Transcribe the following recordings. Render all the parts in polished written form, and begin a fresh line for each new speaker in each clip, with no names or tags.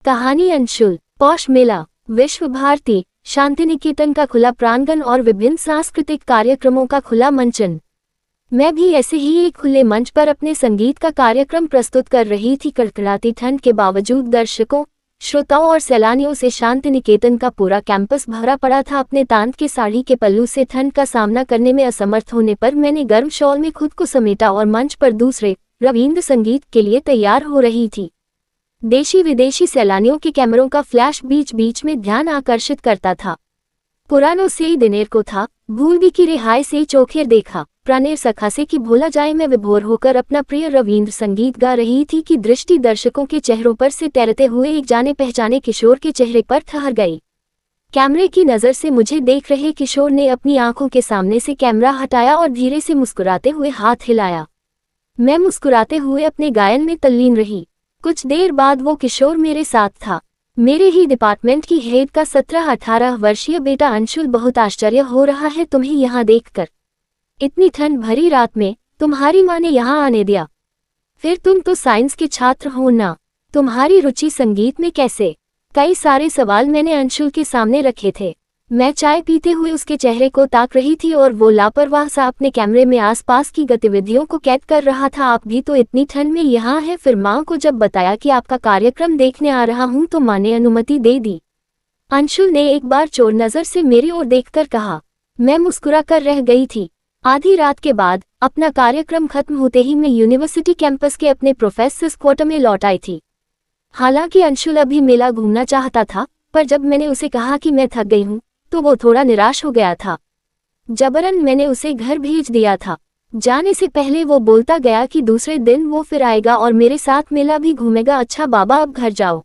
कहानी अंशुल। पौष मेला, विश्व भारती, शांति निकेतन का खुला प्रांगण और विभिन्न सांस्कृतिक कार्यक्रमों का खुला मंचन। मैं भी ऐसे ही एक खुले मंच पर अपने संगीत का कार्यक्रम प्रस्तुत कर रही थी। कड़कड़ाती ठंड के बावजूद दर्शकों, श्रोताओं और सैलानियों से शांति निकेतन का पूरा कैंपस भरा पड़ा था। अपने तांत के साड़ी के पल्लू से ठंड का सामना करने में असमर्थ होने पर मैंने गर्म शॉल में खुद को समेटा और मंच पर दूसरे रविंद्र संगीत के लिए तैयार हो रही थी। देशी विदेशी सैलानियों के कैमरों का फ्लैश बीच बीच में ध्यान आकर्षित करता था। पुरानों से ही दिनेर को था, भूल भी की रिहाई से चोखेर देखा, प्राणेर सखा से कि भूला जाए। मैं विभोर होकर अपना प्रिय रविंद्र संगीत गा रही थी कि दृष्टि दर्शकों के चेहरों पर से तैरते हुए एक जाने पहचाने किशोर के चेहरे पर ठहर गई। कैमरे की नज़र से मुझे देख रहे किशोर ने अपनी आंखों के सामने से कैमरा हटाया और धीरे से मुस्कुराते हुए हाथ हिलाया। मैं मुस्कुराते हुए अपने गायन में तल्लीन रही। कुछ देर बाद वो किशोर मेरे साथ था, मेरे ही डिपार्टमेंट की हेड का 17-18 वर्षीय बेटा अंशुल। बहुत आश्चर्य हो रहा है तुम्हें यहाँ देखकर। इतनी ठंड भरी रात में तुम्हारी माँ ने यहाँ आने दिया? फिर तुम तो साइंस के छात्र हो ना, तुम्हारी रुचि संगीत में कैसे? कई सारे सवाल मैंने अंशुल के सामने रखे थे। मैं चाय पीते हुए उसके चेहरे को ताक रही थी और वो लापरवाह सा अपने कैमरे में आसपास की गतिविधियों को कैद कर रहा था। आप भी तो इतनी ठंड में यहाँ हैं? फिर माँ को जब बताया कि आपका कार्यक्रम देखने आ रहा हूँ तो माँ ने अनुमति दे दी। अंशुल ने एक बार चोर नज़र से मेरी ओर देखकर कहा। मैं मुस्कुरा कर रह गई थी। आधी रात के बाद अपना कार्यक्रम खत्म होते ही मैं यूनिवर्सिटी कैंपस के अपने प्रोफेसर्स क्वार्टर में लौट आई थी। हालांकि अंशुल अभी मेला घूमना चाहता था, पर जब मैंने उसे कहा कि मैं थक गई हूँ तो वो थोड़ा निराश हो गया था। जबरन मैंने उसे घर भेज दिया था। जाने से पहले वो बोलता गया कि दूसरे दिन वो फिर आएगा और मेरे साथ मेला भी घूमेगा। अच्छा बाबा अब घर जाओ,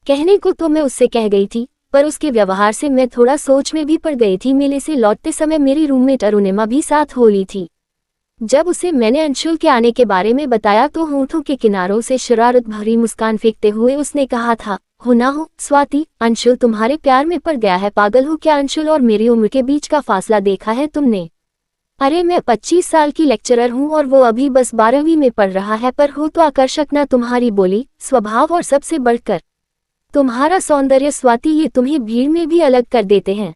कहने को तो मैं उससे कह गई थी, पर उसके व्यवहार से मैं थोड़ा सोच में भी पड़ गई थी। मेले से लौटते समय मेरी रूममेट अरुणिमा भी साथ हो ली थी। जब उसे मैंने अंशुल के आने के बारे में बताया तो होंठों के किनारों से शरारत भरी मुस्कान फेंकते हुए उसने कहा था, हो ना हो स्वाति, अंशुल तुम्हारे प्यार में पड़ गया है। पागल हो क्या? अंशुल और मेरी उम्र के बीच का फासला देखा है तुमने? अरे मैं 25 साल की लेक्चरर हूँ और वो अभी बस 12वीं में पढ़ रहा है। पर हो तो आकर्षक ना तुम्हारी बोली, स्वभाव और सबसे बढ़कर तुम्हारा सौंदर्य स्वाति, ये तुम्हें भीड़ में भी अलग कर देते हैं।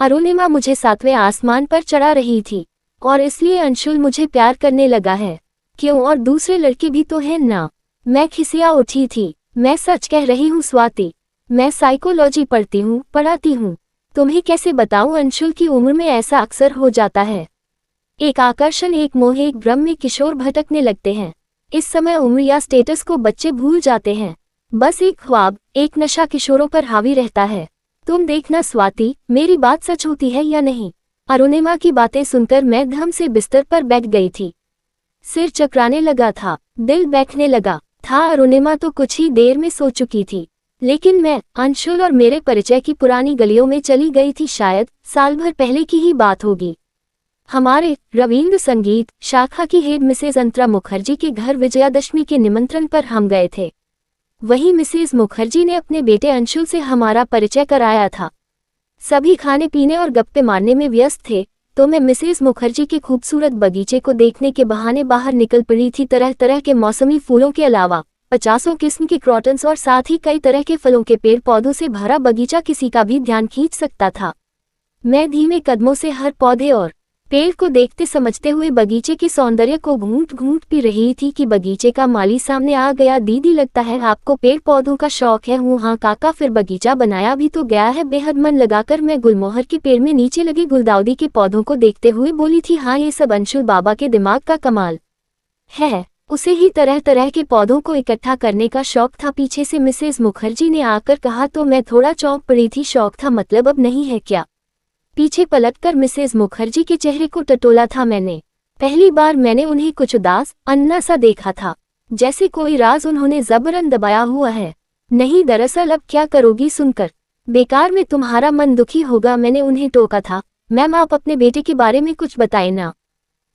अरुणिमा मुझे 7वें आसमान पर चढ़ा रही थी और इसलिए अंशुल मुझे प्यार करने लगा है। क्यों? और दूसरे लड़के भी तो हैं ना। मैं खिसिया उठी थी। मैं सच कह रही हूँ स्वाति, मैं साइकोलॉजी पढ़ाती हूँ। तुम्हें कैसे बताऊँ, अंशुल की उम्र में ऐसा अक्सर हो जाता है। एक आकर्षण, एक मोह, एक भ्रम में किशोर भटकने लगते हैं। इस समय उम्र या स्टेटस को बच्चे भूल जाते हैं। बस एक ख्वाब, एक नशा किशोरों पर हावी रहता है। तुम देखना स्वाति, मेरी बात सच होती है या नहीं। अरुणिमा की बातें सुनकर मैं धम से बिस्तर पर बैठ गई थी। सिर चकराने लगा था, दिल बैठने लगा था। अरुणिमा तो कुछ ही देर में सो चुकी थी, लेकिन मैं अंशुल और मेरे परिचय की पुरानी गलियों में चली गई थी। शायद साल भर पहले की ही बात होगी। हमारे रविंद्र संगीत शाखा की हेड मिसेज अंतरा मुखर्जी के घर विजयादशमी के निमंत्रण पर हम गए थे। वहीं मिसेज मुखर्जी ने अपने बेटे अंशुल से हमारा परिचय कराया था। सभी खाने पीने और गप्पे मारने में व्यस्त थे, तो मैं मिसेज मुखर्जी के खूबसूरत बगीचे को देखने के बहाने बाहर निकल पड़ी थी। तरह तरह के मौसमी फूलों के अलावा 50 किस्म के क्रॉटन्स और साथ ही कई तरह के फलों के पेड़ पौधों से भरा बगीचा किसी का भी ध्यान खींच सकता था। मैं धीमे कदमों से हर पौधे और पेड़ को देखते समझते हुए बगीचे के सौंदर्य को घूंट घूंट पी रही थी कि बगीचे का माली सामने आ गया। दीदी, लगता है आपको पेड़ पौधों का शौक है। हूँ हाँ काका, फिर बगीचा बनाया भी तो गया है। बेहद मन लगाकर मैं गुलमोहर के पेड़ में नीचे लगे गुलदाउदी के पौधों को देखते हुए बोली थी, हाँ ये सब अंशुल बाबा के दिमाग का कमाल है। उसे ही तरह तरह के पौधों को इकट्ठा करने का शौक था। पीछे से मिसेज मुखर्जी ने आकर कहा तो मैं थोड़ा चौंक पड़ी थी। शौक था मतलब अब नहीं है क्या? पीछे पलटकर मिसेज मुखर्जी के चेहरे को टटोला था मैंने। पहली बार मैंने उन्हें कुछ उदास, अन्ना सा देखा था, जैसे कोई राज उन्होंने जबरन दबाया हुआ है। नहीं, दरअसल अब क्या करोगी सुनकर? बेकार में तुम्हारा मन दुखी होगा, मैंने उन्हें टोका था। मैम आप अपने बेटे के बारे में कुछ बताए ना।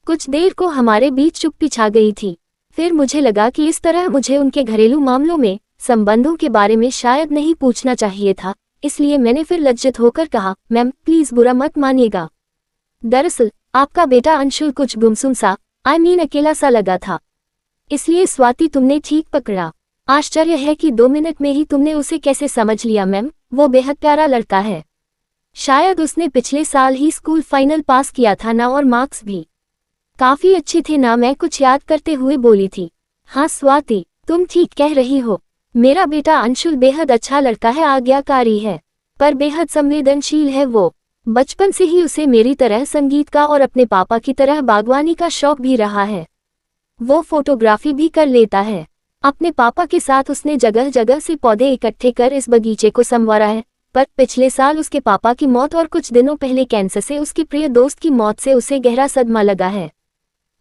कुछ देर को हमारे बीच चुप्पी छा गई थी। फिर मुझे लगा कि इस तरह मुझे उनके घरेलू मामलों में, संबंधों के बारे में शायद नहीं पूछना चाहिए था, इसलिए मैंने फिर लज्जित होकर कहा, मैम प्लीज बुरा मत मानिएगा। दरअसल आपका बेटा अंशुल कुछ गुमसुम सा, अकेला सा लगा था। इसलिए स्वाति तुमने ठीक पकड़ा। आश्चर्य है कि 2 मिनट में ही तुमने उसे कैसे समझ लिया मैम, वो बेहद प्यारा लड़का है। शायद उसने पिछले साल ही स्कूल फाइनल पास किया था ना, और मार्क्स भी काफी अच्छे थे ना, मैं कुछ याद करते हुए बोली थी। हाँ स्वाति, तुम ठीक कह रही हो। मेरा बेटा अंशुल बेहद अच्छा लड़का है, आज्ञाकारी है, पर बेहद संवेदनशील है। वो बचपन से ही उसे मेरी तरह संगीत का और अपने पापा की तरह बागवानी का शौक भी रहा है। वो फोटोग्राफी भी कर लेता है। अपने पापा के साथ उसने जगह जगह से पौधे इकट्ठे कर इस बगीचे को संवारा है, पर पिछले साल उसके पापा की मौत और कुछ दिनों पहले कैंसर से उसके प्रिय दोस्त की मौत से उसे गहरा सदमा लगा है।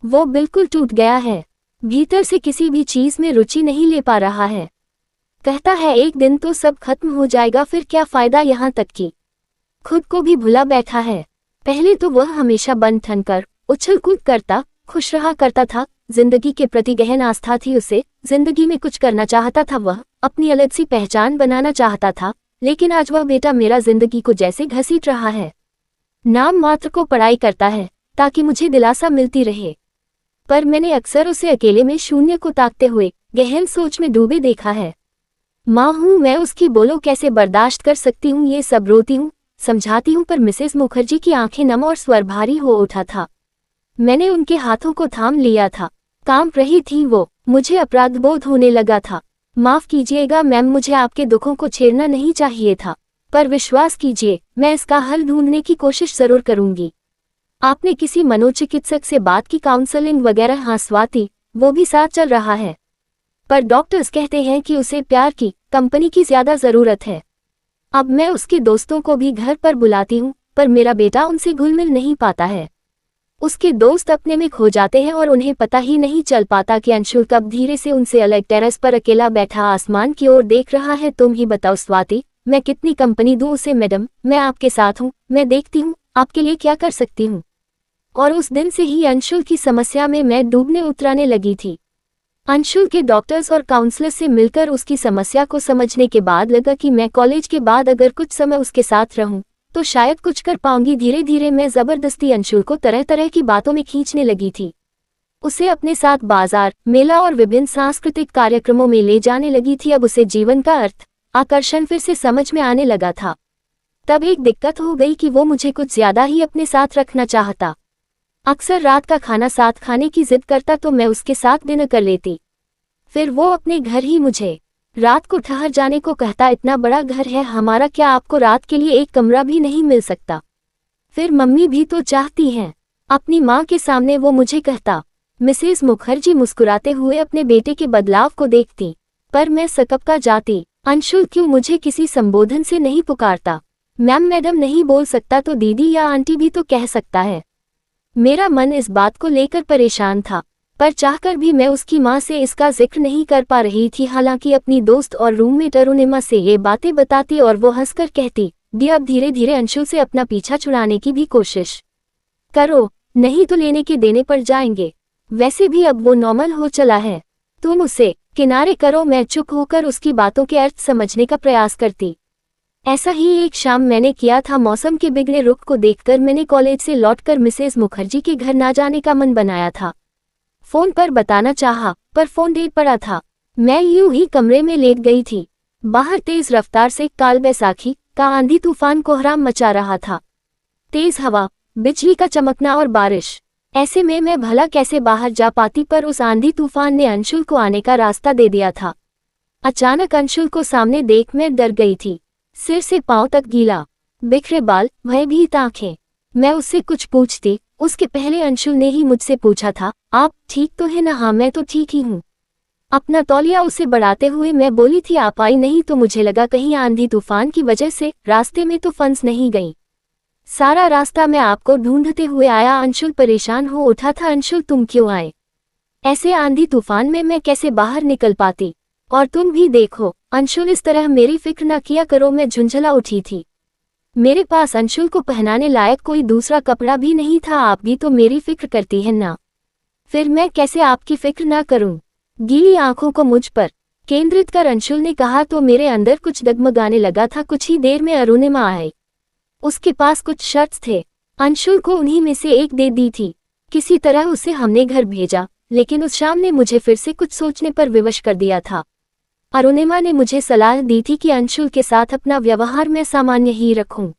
वो बिल्कुल टूट गया है, भीतर से किसी भी चीज में रुचि नहीं ले पा रहा है। कहता है एक दिन तो सब खत्म हो जाएगा, फिर क्या फायदा, यहाँ तक कि खुद को भी भुला बैठा है। पहले तो वह हमेशा बन ठन कर उछल कूद करता, खुश रहा करता था। जिंदगी के प्रति गहन आस्था थी उसे, जिंदगी में कुछ करना चाहता था, वह अपनी अलग सी पहचान बनाना चाहता था। लेकिन आज वह बेटा मेरा जिंदगी को जैसे घसीट रहा है। नाम मात्र को पढ़ाई करता है ताकि मुझे दिलासा मिलती रहे, पर मैंने अक्सर उसे अकेले में शून्य को ताकते हुए गहन सोच में डूबे देखा है। माँ हूँ मैं उसकी, बोलो कैसे बर्दाश्त कर सकती हूँ ये सब। रोती हूँ, समझाती हूँ, पर मिसेस मुखर्जी की आंखें नम और स्वर भारी हो उठा था। मैंने उनके हाथों को थाम लिया था, कांप रही थी वो। मुझे अपराध बोध होने लगा था। माफ कीजिएगा मैम, मुझे आपके दुखों को छेड़ना नहीं चाहिए था, पर विश्वास कीजिए मैं इसका हल ढूंढने की कोशिश जरूर करूंगी। आपने किसी मनोचिकित्सक से बात की, काउंसलिंग वगैरह? हाँ स्वाति, वो भी साथ चल रहा है, पर डॉक्टर्स कहते हैं कि उसे प्यार की, कंपनी की ज्यादा जरूरत है। अब मैं उसके दोस्तों को भी घर पर बुलाती हूँ, पर मेरा बेटा उनसे घुल मिल नहीं पाता है। उसके दोस्त अपने में खो जाते हैं और उन्हें पता ही नहीं चल पाता कि अंशुल कब धीरे से उनसे अलग टेरेस पर अकेला बैठा आसमान की ओर देख रहा है। तुम ही बताओ स्वाति, मैं कितनी कंपनी दूं उसे? मैडम मैं आपके साथ हूँ, मैं देखती हूँ आपके लिए क्या कर सकती हूँ। और उस दिन से ही अंशुल की समस्या में मैं डूबने उतराने लगी थी। अंशुल के डॉक्टर्स और काउंसलर से मिलकर उसकी समस्या को समझने के बाद लगा कि मैं कॉलेज के बाद अगर कुछ समय उसके साथ रहूं तो शायद कुछ कर पाऊंगी। धीरे धीरे मैं जबरदस्ती अंशुल को तरह तरह की बातों में खींचने लगी थी। उसे अपने साथ बाजार, मेला और विभिन्न सांस्कृतिक कार्यक्रमों में ले जाने लगी थी। अब उसे जीवन का अर्थ, आकर्षण फिर से समझ में आने लगा था। तब एक दिक्कत हो गई कि वो मुझे कुछ ज्यादा ही अपने साथ रखना चाहता। अक्सर रात का खाना साथ खाने की जिद करता तो मैं उसके साथ डिनर कर लेती। फिर वो अपने घर ही मुझे रात को ठहर जाने को कहता। इतना बड़ा घर है हमारा, क्या आपको रात के लिए एक कमरा भी नहीं मिल सकता? फिर मम्मी भी तो चाहती हैं। अपनी माँ के सामने वो मुझे कहता। मिसेस मुखर्जी मुस्कुराते हुए अपने बेटे के बदलाव को देखती, पर मैं सकपका जाती। अंशुल क्यों मुझे किसी संबोधन से नहीं पुकारता? मैम मैडम नहीं बोल सकता तो दीदी या आंटी भी तो कह सकता है। मेरा मन इस बात को लेकर परेशान था, पर चाहकर भी मैं उसकी माँ से इसका जिक्र नहीं कर पा रही थी। हालांकि अपनी दोस्त और रूममेट अरुणिमा से ये बातें बताती और वो हंसकर कहती, दी अब धीरे धीरे अंशुल से अपना पीछा छुड़ाने की भी कोशिश करो, नहीं तो लेने के देने पड़ जाएंगे। वैसे भी अब वो नॉर्मल हो चला है, तुम उसे किनारे करो। मैं चुप होकर उसकी बातों के अर्थ समझने का प्रयास करती। ऐसा ही एक शाम मैंने किया था। मौसम के बिगड़े रुख को देखकर मैंने कॉलेज से लौटकर मिसेस मुखर्जी के घर ना जाने का मन बनाया था। फोन पर बताना चाहा, पर फोन डेट पड़ा था। मैं यूं ही कमरे में लेट गई थी। बाहर तेज रफ्तार से कालबैसाखी का आंधी तूफान कोहराम मचा रहा था। तेज हवा, बिजली का चमकना और बारिश। ऐसे में मैं भला कैसे बाहर जा पाती, पर उस आंधी तूफान ने अंशुल को आने का रास्ता दे दिया था। अचानक अंशुल को सामने देख मैं डर गई थी। सिर से पांव तक गीला, बिखरे बाल, भयभीत आंखें। मैं उससे कुछ पूछती उसके पहले अंशुल ने ही मुझसे पूछा था, आप ठीक तो है ना? हाँ मैं तो ठीक ही हूँ। अपना तौलिया उसे बढ़ाते हुए मैं बोली थी। आप आई नहीं तो मुझे लगा कहीं आंधी तूफान की वजह से रास्ते में तो फंस नहीं गई। सारा रास्ता मैं आपको ढूंढते हुए आया। अंशुल परेशान हो उठा था। अंशुल तुम क्यों आए? ऐसे आंधी तूफान में मैं कैसे बाहर निकल पाती? और तुम भी देखो अंशुल, इस तरह मेरी फिक्र न किया करो। मैं झुंझला उठी थी। मेरे पास अंशुल को पहनाने लायक कोई दूसरा कपड़ा भी नहीं था। आप भी तो मेरी फिक्र करती है ना, फिर मैं कैसे आपकी फिक्र ना करूं? गीली आंखों को मुझ पर केंद्रित कर अंशुल ने कहा तो मेरे अंदर कुछ डगमगाने लगा था। कुछ ही देर में अरुणिमा आई। उसके पास कुछ शर्ट्स थे, अंशुल को उन्हीं में से एक दे दी थी। किसी तरह उसे हमने घर भेजा, लेकिन उस शाम ने मुझे फिर से कुछ सोचने पर विवश कर दिया था। अरुणिमा ने मुझे सलाह दी थी कि अंशुल के साथ अपना व्यवहार मैं सामान्य ही रखूं।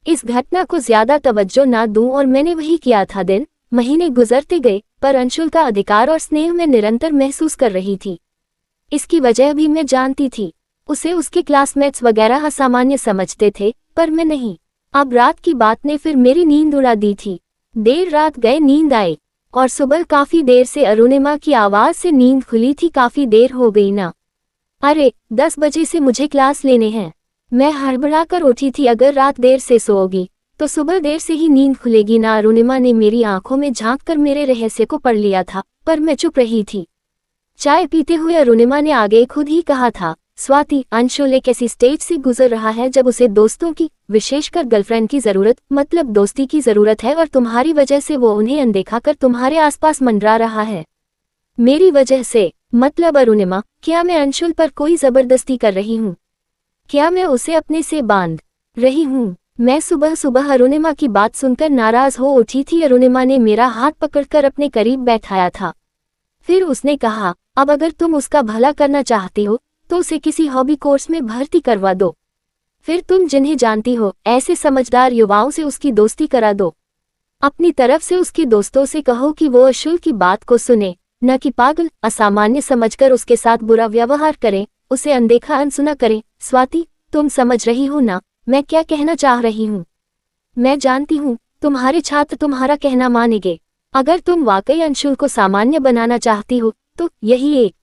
इस घटना को ज्यादा तवज्जो ना दूं और मैंने वही किया था। दिन महीने गुजरते गए पर अंशुल का अधिकार और स्नेह मैं निरंतर महसूस कर रही थी। इसकी वजह भी मैं जानती थी। उसे उसके क्लासमेट्स वगैरह असामान्य समझते थे पर मैं नहीं। अब रात की बात ने फिर मेरी नींद उड़ा दी थी। देर रात गए नींद आए और सुबह काफी देर से अरुणिमा की आवाज से नींद खुली थी। काफी देर हो गई ना? अरे 10 बजे से मुझे क्लास लेने हैं। मैं हड़बड़ा कर उठी थी। अगर रात देर से सोओगी तो सुबह देर से ही नींद खुलेगी ना? अरुणिमा ने मेरी आंखों में झांक कर मेरे रहस्य को पढ़ लिया था पर मैं चुप रही थी। चाय पीते हुए अरुणिमा ने आगे खुद ही कहा था, स्वाति, अंशुल एक ऐसी स्टेज से गुजर रहा है जब उसे दोस्तों की, विशेषकर गर्लफ्रेंड की जरूरत, मतलब दोस्ती की जरूरत है और तुम्हारी वजह से वो उन्हें अनदेखा कर तुम्हारे आसपास मंडरा रहा है। मेरी वजह से? मतलब अरुणिमा, क्या मैं अंशुल पर कोई जबरदस्ती कर रही हूँ? क्या मैं उसे अपने से बांध रही हूँ? मैं सुबह सुबह अरुणिमा की बात सुनकर नाराज हो उठी थी। अरुणिमा ने मेरा हाथ पकड़कर अपने करीब बैठाया था। फिर उसने कहा, अब अगर तुम उसका भला करना चाहती हो तो उसे किसी हॉबी कोर्स में भर्ती करवा दो। फिर तुम जिन्हें जानती हो ऐसे समझदार युवाओं से उसकी दोस्ती करा दो। अपनी तरफ से उसके दोस्तों से कहो कि वो अंशुल की बात को सुने, न कि पागल, असामान्य समझकर उसके साथ बुरा व्यवहार करें, उसे अनदेखा अनसुना करें। स्वाति, तुम समझ रही हो ना मैं क्या कहना चाह रही हूँ? मैं जानती हूँ तुम्हारे छात्र तुम्हारा कहना मानेंगे। अगर तुम वाकई अंशुल को सामान्य बनाना चाहती हो तो यही एक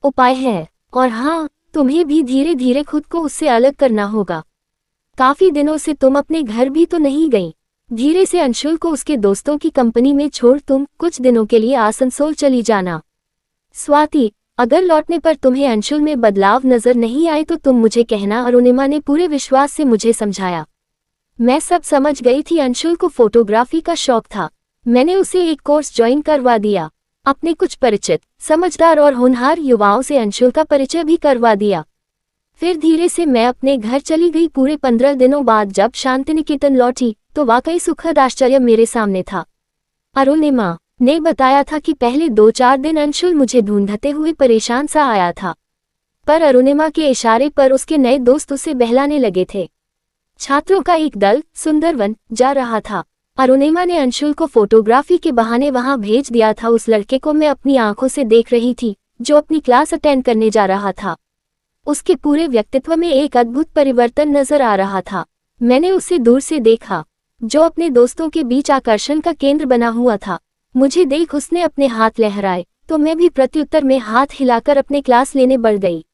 उपाय है। और हाँ, तुम्हें भी धीरे धीरे खुद को उससे अलग करना होगा। काफी दिनों से तुम अपने घर भी तो नहीं गई। धीरे से अंशुल को उसके दोस्तों की कंपनी में छोड़ तुम कुछ दिनों के लिए आसनसोल चली जाना। स्वाति, अगर लौटने पर तुम्हें अंशुल में बदलाव नजर नहीं आए तो तुम मुझे कहना। अरुणिमा ने पूरे विश्वास से मुझे समझाया। मैं सब समझ गई थी। अंशुल को फोटोग्राफी का शौक था। मैंने उसे एक कोर्स ज्वाइन करवा दिया। अपने कुछ परिचित, समझदार और होनहार युवाओं से अंशुल का परिचय भी करवा दिया। फिर धीरे से मैं अपने घर चली गई। पूरे 15 दिनों बाद जब शांतिनिकेतन लौटी तो वाकई सुखद आश्चर्य मेरे सामने था। अरुणिमा ने बताया था कि पहले 2-4 दिन अंशुल मुझे ढूंढते हुए परेशान सा आया था, पर अरुणिमा के इशारे पर उसके नए दोस्त उसे बहलाने लगे थे। छात्रों का एक दल सुंदरवन जा रहा था। अरुणिमा ने अंशुल को फोटोग्राफी के बहाने वहां भेज दिया था। उस लड़के को मैं अपनी आंखों से देख रही थी जो अपनी क्लास अटेंड करने जा रहा था। उसके पूरे व्यक्तित्व में एक अद्भुत परिवर्तन नजर आ रहा था। मैंने उसे दूर से देखा, जो अपने दोस्तों के बीच आकर्षण का केंद्र बना हुआ था। मुझे देख उसने अपने हाथ लहराए तो मैं भी प्रत्युत्तर में हाथ हिलाकर अपने क्लास लेने बढ़ गई।